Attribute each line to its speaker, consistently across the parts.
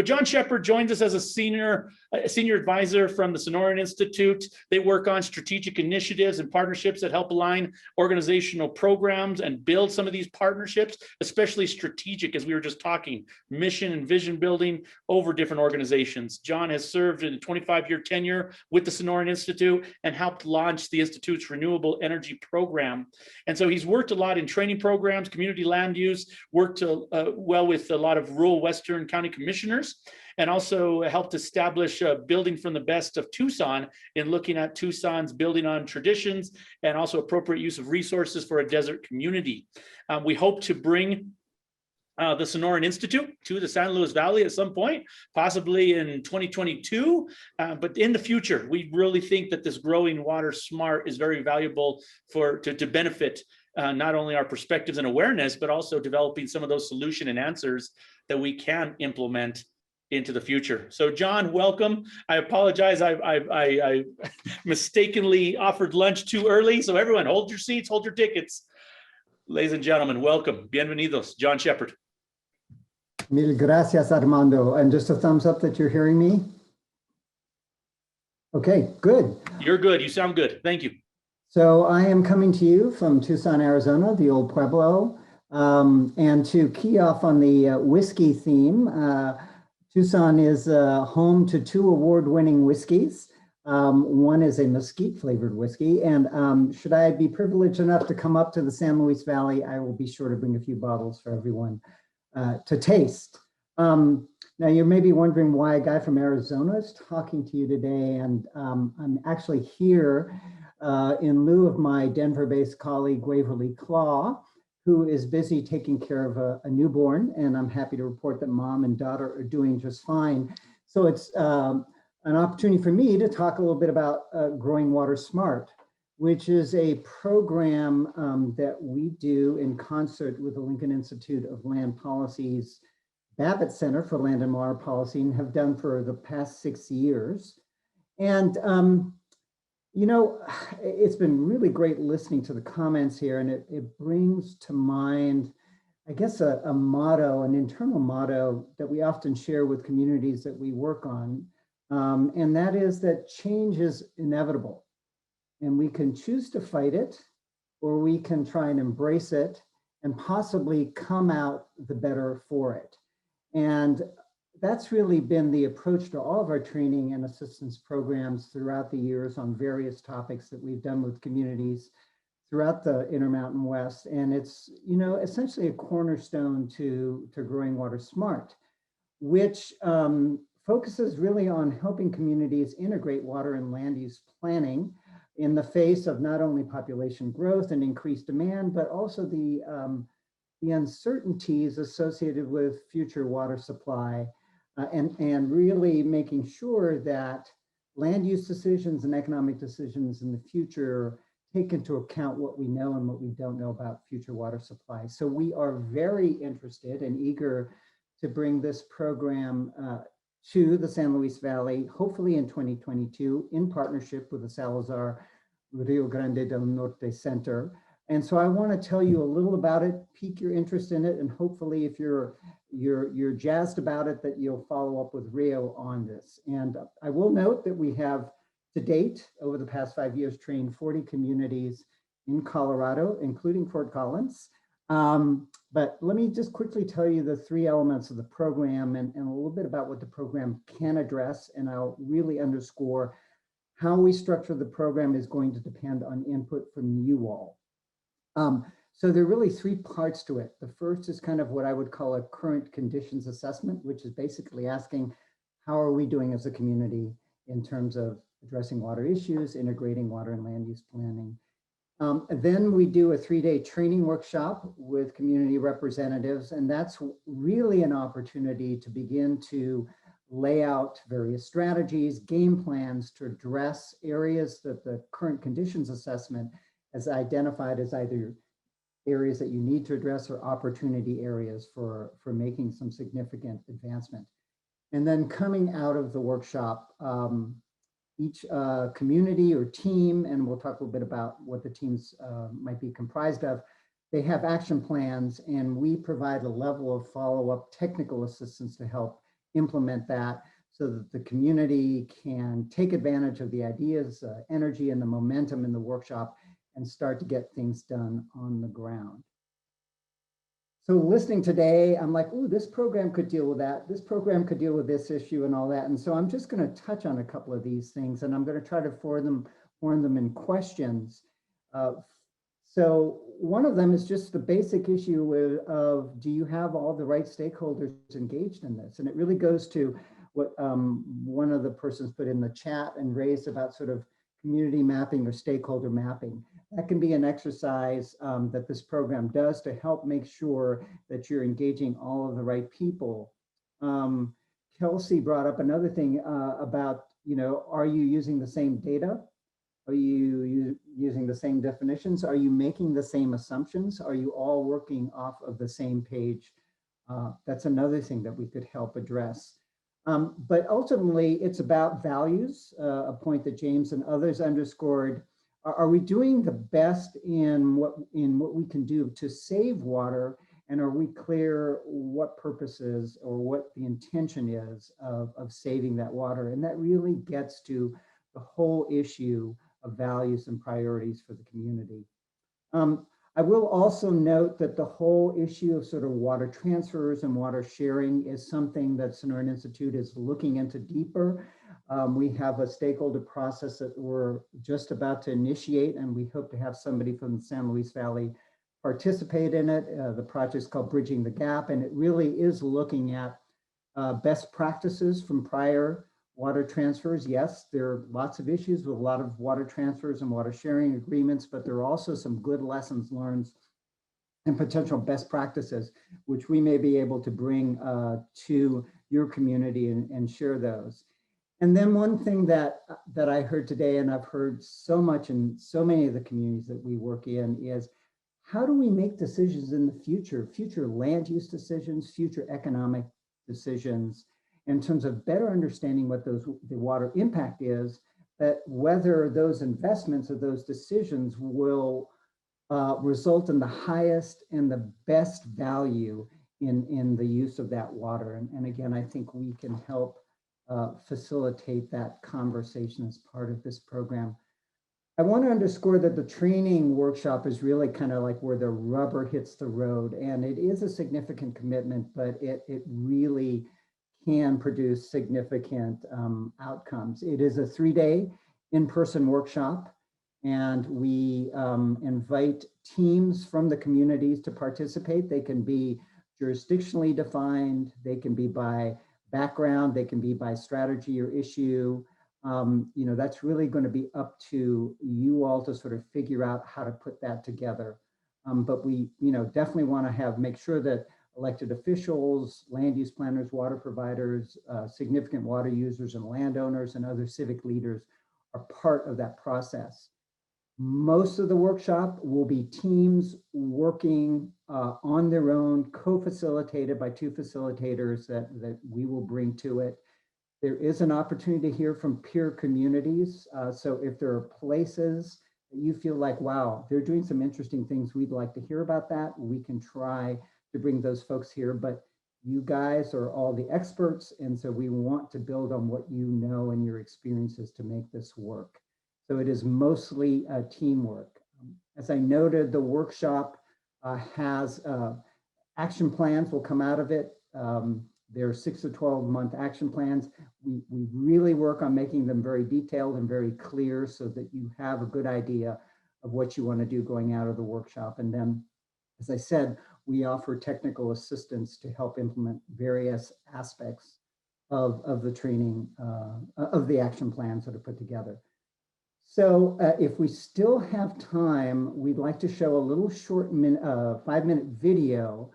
Speaker 1: John Shepard joins us as a senior advisor from the Sonoran Institute. They work on strategic initiatives and partnerships that help align organizational programs and build some of these partnerships, especially strategic, as we were just talking, mission and vision building over different organizations. John has served in a 25-year tenure with the Sonoran Institute and helped launch the Institute's renewable energy program. And so he's worked a lot in training programs, community land use, worked well with a lot of rural Western County commissioners, and also helped establish building from the best of Tucson in looking at Tucson's building on traditions and also appropriate use of resources for a desert community. We hope to bring the Sonoran Institute to the San Luis Valley at some point, possibly in 2022. But in the future, we really think that this growing water smart is very valuable to benefit not only our perspectives and awareness, but also developing some of those solution and answers that we can implement into the future. So John, welcome. I apologize, I mistakenly offered lunch too early. So everyone, hold your seats, hold your tickets. Ladies and gentlemen, welcome. Bienvenidos, John Shepard.
Speaker 2: Mil gracias, Armando. And just a thumbs up that you're hearing me. Okay, good.
Speaker 1: You're good, you sound good, thank you.
Speaker 2: So I am coming to you from Tucson, Arizona, the old Pueblo. And to key off on the whiskey theme, Tucson is home to 2 award-winning whiskeys. One is a mesquite flavored whiskey. And should I be privileged enough to come up to the San Luis Valley, I will be sure to bring a few bottles for everyone to taste. Now you may be wondering why a guy from Arizona is talking to you today. And I'm actually here in lieu of my Denver-based colleague, Waverly Claw, who is busy taking care of a newborn. And I'm happy to report that mom and daughter are doing just fine. So it's an opportunity for me to talk a little bit about Growing Water Smart, which is a program that we do in concert with the Lincoln Institute of Land Policy's Babbitt Center for Land and Water Policy, and have done for the past 6 years. And you know, it's been really great listening to the comments here, and it brings to mind, I guess, a motto, an internal motto that we often share with communities that we work on, and that is that change is inevitable, and we can choose to fight it, or we can try and embrace it, and possibly come out the better for it. And that's really been the approach to all of our training and assistance programs throughout the years on various topics that we've done with communities throughout the Intermountain West. And it's, you know, essentially a cornerstone to Growing Water Smart, which focuses really on helping communities integrate water and land use planning in the face of not only population growth and increased demand, but also the uncertainties associated with future water supply. And really making sure that land use decisions and economic decisions in the future take into account what we know and what we don't know about future water supply. So we are very interested and eager to bring this program to the San Luis Valley, hopefully in 2022, in partnership with the Salazar Rio Grande del Norte Center. And so I want to tell you a little about it, pique your interest in it, and hopefully if you're jazzed about it, that you'll follow up with Rio on this. And I will note that we have to date, over the past 5 years, trained 40 communities in Colorado, including Fort Collins. But let me just quickly tell you the 3 elements of the program and a little bit about what the program can address. And I'll really underscore how we structure the program is going to depend on input from you all. So there are really 3 parts to it. The first is kind of what I would call a current conditions assessment, which is basically asking, how are we doing as a community in terms of addressing water issues, integrating water and land use planning. Then we do a 3-day training workshop with community representatives, and that's really an opportunity to begin to lay out various strategies, game plans to address areas that the current conditions assessment has identified as either areas that you need to address or opportunity areas for making some significant advancement. And then coming out of the workshop, each community or team, and we'll talk a little bit about what the teams might be comprised of, they have action plans, and we provide a level of follow-up technical assistance to help implement that so that the community can take advantage of the ideas, energy, and the momentum in the workshop and start to get things done on the ground. So listening today, I'm like, ooh, this program could deal with that. This program could deal with this issue and all that. And so I'm just going to touch on a couple of these things, and I'm going to try to form them in questions. So one of them is just the basic issue of, do you have all the right stakeholders engaged in this? And it really goes to what one of the persons put in the chat and raised about sort of community mapping or stakeholder mapping. That can be an exercise that this program does to help make sure that you're engaging all of the right people. Kelsey brought up another thing about, are you using the same data? Are you using the same definitions? Are you making the same assumptions? Are you all working off of the same page? That's another thing that we could help address. But ultimately, it's about values, a point that James and others underscored. Are we doing the best in what we can do to save water? And are we clear what purposes or what the intention is of saving that water? And that really gets to the whole issue of values and priorities for the community. I will also note that the whole issue of sort of water transfers and water sharing is something that Sonoran Institute is looking into deeper. We have a stakeholder process that we're just about to initiate, and we hope to have somebody from the San Luis Valley participate in it. The project is called Bridging the Gap, and it really is looking at best practices from prior water transfers. Yes, there are lots of issues with a lot of water transfers and water sharing agreements, but there are also some good lessons learned and potential best practices, which we may be able to bring to your community and share those. And then one thing that I heard today, and I've heard so much in so many of the communities that we work in, is how do we make decisions in the future land use decisions, future economic decisions, in terms of better understanding what the water impact is, that whether those investments or those decisions will result in the highest and the best value in the use of that water. And again, I think we can help facilitate that conversation as part of this program. I want to underscore that the training workshop is really kind of like where the rubber hits the road, and it is a significant commitment, but it really can produce significant outcomes. It is a 3-day in-person workshop, and we invite teams from the communities to participate. They can be jurisdictionally defined, they can be by background, they can be by strategy or issue. That's really going to be up to you all to sort of figure out how to put that together. But we, definitely want to make sure that elected officials, land use planners, water providers, significant water users and landowners and other civic leaders are part of that process. Most of the workshop will be teams working on their own, co-facilitated by 2 facilitators that we will bring to it. There is an opportunity to hear from peer communities. So if there are places that you feel like, wow, they're doing some interesting things, we'd like to hear about that, we can try to bring those folks here. But you guys are all the experts, and so we want to build on what you know and your experiences to make this work. So it is mostly teamwork. As I noted, the workshop has action plans will come out of it. There are 6 to 12-month action plans. We really work on making them very detailed and very clear so that you have a good idea of what you want to do going out of the workshop. And then, as I said, we offer technical assistance to help implement various aspects of the training, of the action plans that are put together. So if we still have time, we'd like to show a little short 5-minute video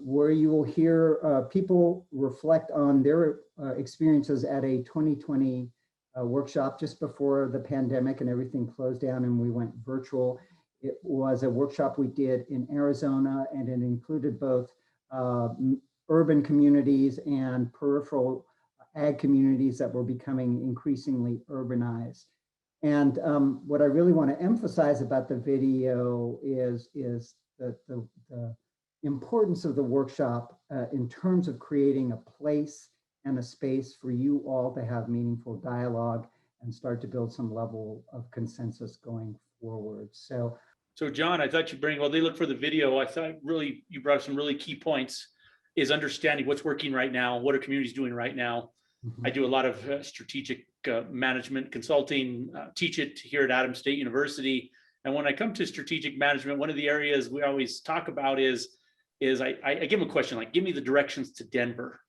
Speaker 2: where you will hear people reflect on their experiences at a 2020 workshop just before the pandemic and everything closed down and we went virtual. It was a workshop we did in Arizona, and it included both urban communities and peripheral ag communities that were becoming increasingly urbanized. And what I really want to emphasize about the video is that the importance of the workshop in terms of creating a place and a space for you all to have meaningful dialogue and start to build some level of consensus going forward. So
Speaker 1: John, I thought you'd bring, while they look for the video, I thought really you brought up some really key points, is understanding what's working right now, what are communities doing right now. I do a lot of strategic management consulting, teach it here at Adams State University. And when I come to strategic management, one of the areas we always talk about is I give them a question like, give me the directions to Denver.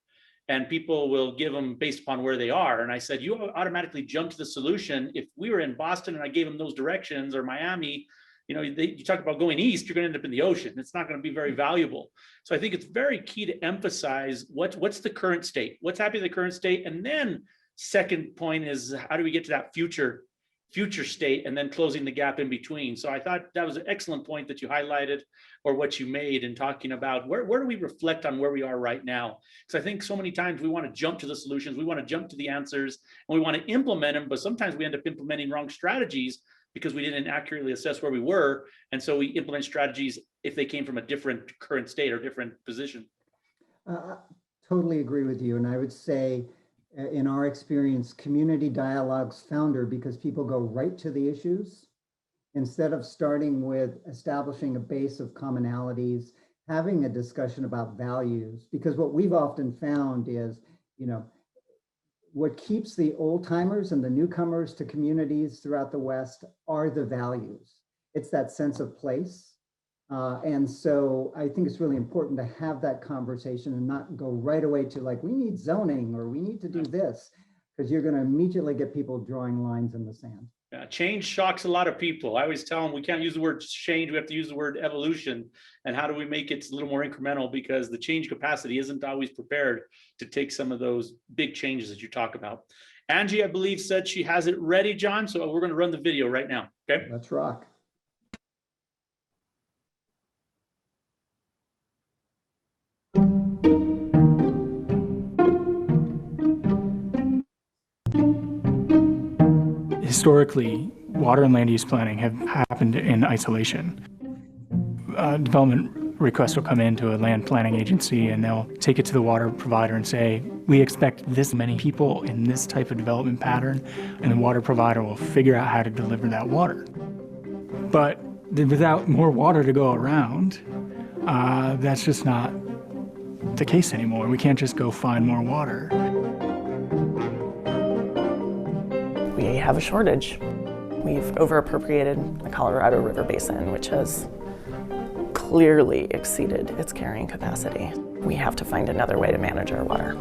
Speaker 1: And people will give them based upon where they are. And I said, you automatically jump to the solution. If we were in Boston and I gave them those directions, or Miami, you talk about going east, you're going to end up in the ocean. It's not going to be very valuable. So I think it's very key to emphasize what's the current state, what's happening in the current state. And then second point is, how do we get to that future state, and then closing the gap in between. So I thought that was an excellent point that you highlighted, or what you made in talking about where do we reflect on where we are right now? Because I think so many times we want to jump to the solutions, we want to jump to the answers, and we want to implement them, but sometimes we end up implementing wrong strategies because we didn't accurately assess where we were. And so we implement strategies if they came from a different current state or different position.
Speaker 2: Totally agree with you. And I would say, in our experience, community dialogues founder because people go right to the issues instead of starting with establishing a base of commonalities, having a discussion about values. Because what we've often found is, what keeps the old timers and the newcomers to communities throughout the West are the values. It's that sense of place. And so I think it's really important to have that conversation and not go right away to like, we need zoning or we need to do this, because you're going to immediately get people drawing lines in the sand.
Speaker 1: Yeah, change shocks a lot of people. I always tell them we can't use the word change, we have to use the word evolution. And how do we make it a little more incremental? Because the change capacity isn't always prepared to take some of those big changes that you talk about. Angie, I believe, said she has it ready, John. So we're going to run the video right now. Okay.
Speaker 2: Let's rock.
Speaker 3: Historically, water and land use planning have happened in isolation. Development requests will come into a land planning agency and they'll take it to the water provider and say, we expect this many people in this type of development pattern, and the water provider will figure out how to deliver that water. But without more water to go around, that's just not the case anymore. We can't just go find more water.
Speaker 4: We have a shortage. We've over-appropriated the Colorado River Basin, which has clearly exceeded its carrying capacity. We have to find another way to manage our water.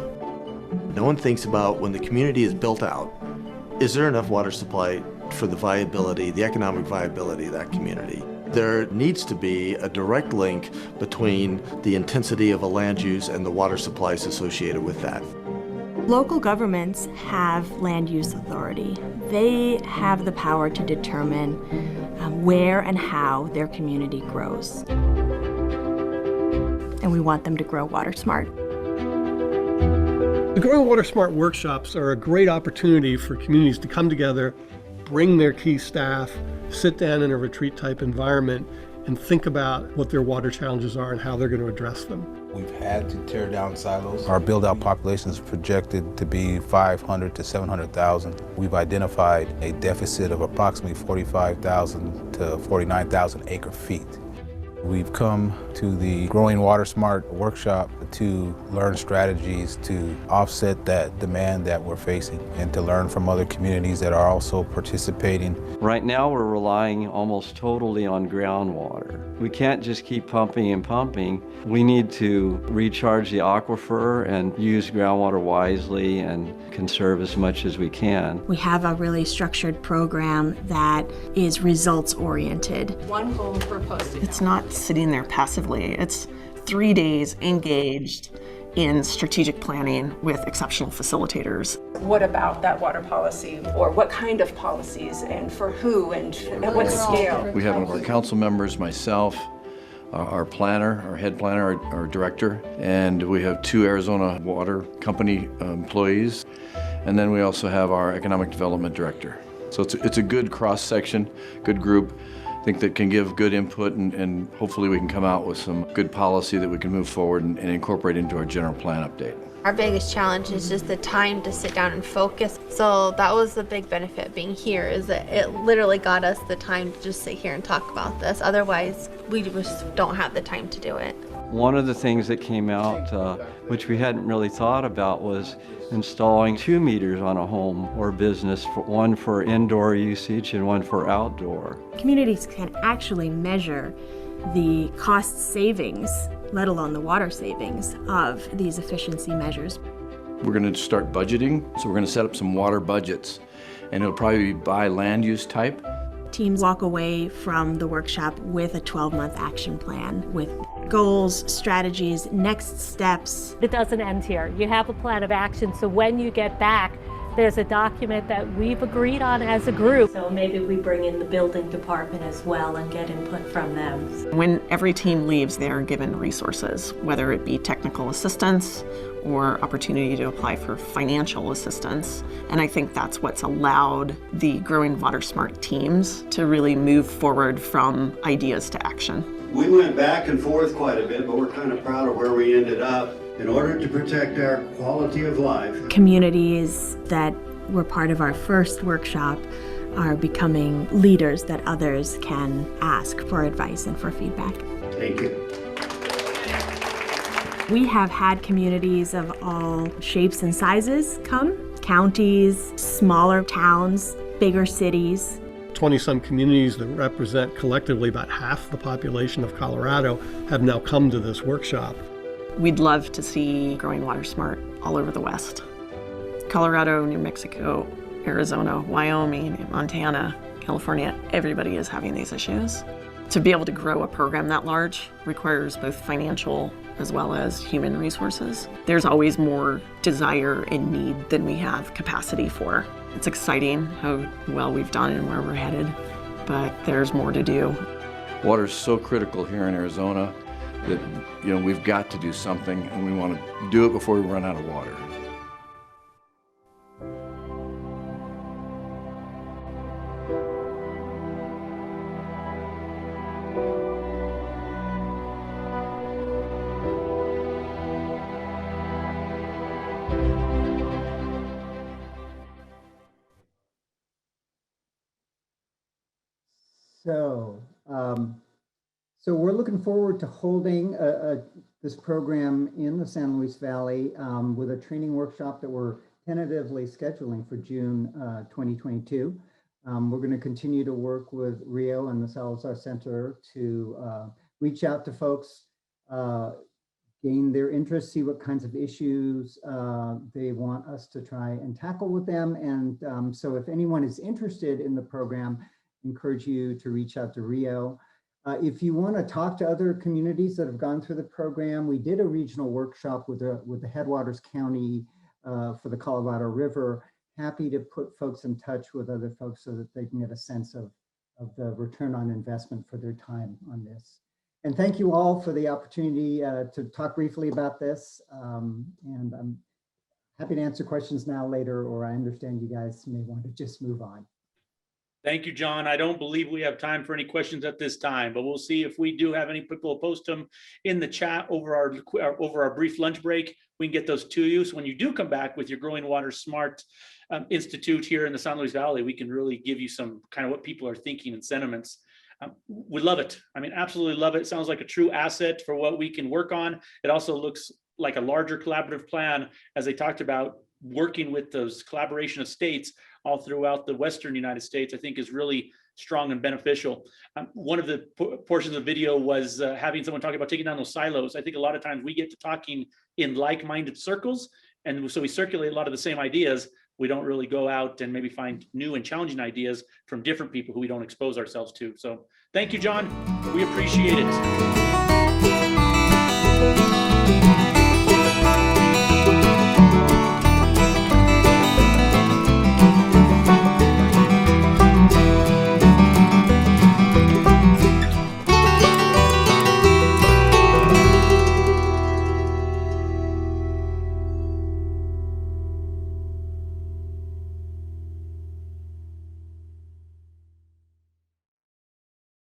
Speaker 5: No one thinks about, when the community is built out, is there enough water supply for the viability, the economic viability of that community? There needs to be a direct link between the intensity of a land use and the water supplies associated with that.
Speaker 6: Local governments have land use authority. They have the power to determine where and how their community grows. And we want them to grow water smart.
Speaker 7: The Growing Water Smart workshops are a great opportunity for communities to come together, bring their key staff, sit down in a retreat type environment, and think about what their water challenges are and how they're going to address them.
Speaker 8: We've had to tear down silos. Our build-out population is projected to be 500 to 700,000. We've identified a deficit of approximately 45,000 to 49,000 acre feet. We've come to the Growing Water Smart workshop to learn strategies to offset that demand that we're facing and to learn from other communities that are also participating.
Speaker 9: Right now we're relying almost totally on groundwater. We can't just keep pumping and pumping. We need to recharge the aquifer and use groundwater wisely and conserve as much as we can.
Speaker 6: We have a really structured program that is results oriented.
Speaker 10: One goal per posted.
Speaker 4: It's not sitting there passively. It's 3 days engaged in strategic planning with exceptional facilitators.
Speaker 10: What about that water policy, or what kind of policies, and for who, and at what scale?
Speaker 9: We have one of our council members, myself, our planner, our head planner, our director, and we have 2 Arizona Water Company employees, and then we also have our economic development director. So it's a good cross-section, good group,
Speaker 11: think that can give good input, and hopefully we can come out with some good policy that we can move forward and incorporate into our general plan update.
Speaker 12: Our biggest challenge is just the time to sit down and focus. So that was the big benefit of being here, is that it literally got us the time to just sit here and talk about this. Otherwise, we just don't have the time to do it.
Speaker 9: One of the things that came out, which we hadn't really thought about, was installing 2 meters on a home or business, one for indoor usage and one for outdoor.
Speaker 6: Communities can actually measure the cost savings, let alone the water savings, of these efficiency measures.
Speaker 11: We're going to start budgeting, so we're going to set up some water budgets, and it'll probably be by land use type.
Speaker 6: Teams walk away from the workshop with a 12-month action plan with goals, strategies, next steps.
Speaker 13: It doesn't end here. You have a plan of action, so when you get back, there's a document that we've agreed on as a group. So maybe we bring in the building department as well and get input from them.
Speaker 4: When every team leaves, they're given resources, whether it be technical assistance or opportunity to apply for financial assistance. And I think that's what's allowed the Growing Water Smart teams to really move forward from ideas to action.
Speaker 14: We went back and forth quite a bit, but we're kind of proud of where we ended up. In order to protect our quality of life,
Speaker 6: Communities that were part of our first workshop are becoming leaders that others can ask for advice and for feedback.
Speaker 14: thank you.
Speaker 6: We have had communities of all shapes and sizes come, counties, smaller towns, bigger cities.
Speaker 7: 20-some communities that represent collectively about half the population of Colorado have now come to this workshop.
Speaker 4: We'd love to see Growing Water Smart all over the West. Colorado, New Mexico, Arizona, Wyoming, Montana, California, everybody is having these issues. To be able to grow a program that large requires both financial as well as human resources. There's always more desire and need than we have capacity for. It's exciting how well we've done and where we're headed, but there's more to do.
Speaker 11: Water is so critical here in Arizona that, we've got to do something, and we want to do it before we run out of water.
Speaker 2: So we're looking forward to holding this program in the San Luis Valley with a training workshop that we're tentatively scheduling for June 2022. We're going to continue to work with Rio and the Salazar Center to reach out to folks, gain their interest, see what kinds of issues they want us to try and tackle with them. And so if anyone is interested in the program, I encourage you to reach out to Rio. If you want to talk to other communities that have gone through the program, we did a regional workshop with the Headwaters County for the Colorado River. Happy to put folks in touch with other folks so that they can get a sense of the return on investment for their time on this. And thank you all for the opportunity to talk briefly about this. And I'm happy to answer questions now, later, or I understand you guys may want to just move on.
Speaker 1: Thank you, John. I don't believe we have time for any questions at this time, but we'll see if we do have any people post them in the chat over our brief lunch break. We can get those to you. So when you do come back with your Growing Water Smart Institute here in the San Luis Valley, we can really give you some kind of what people are thinking and sentiments. We love it. I mean, absolutely love it. It sounds like a true asset for what we can work on. It also looks like a larger collaborative plan, as they talked about, working with those collaboration of states all throughout the Western United States, I think is really strong and beneficial. One of the portions of the video was having someone talk about taking down those silos. I think a lot of times we get to talking in like-minded circles, and so we circulate a lot of the same ideas. We don't really go out and maybe find new and challenging ideas from different people who we don't expose ourselves to. So thank you, John. We appreciate it.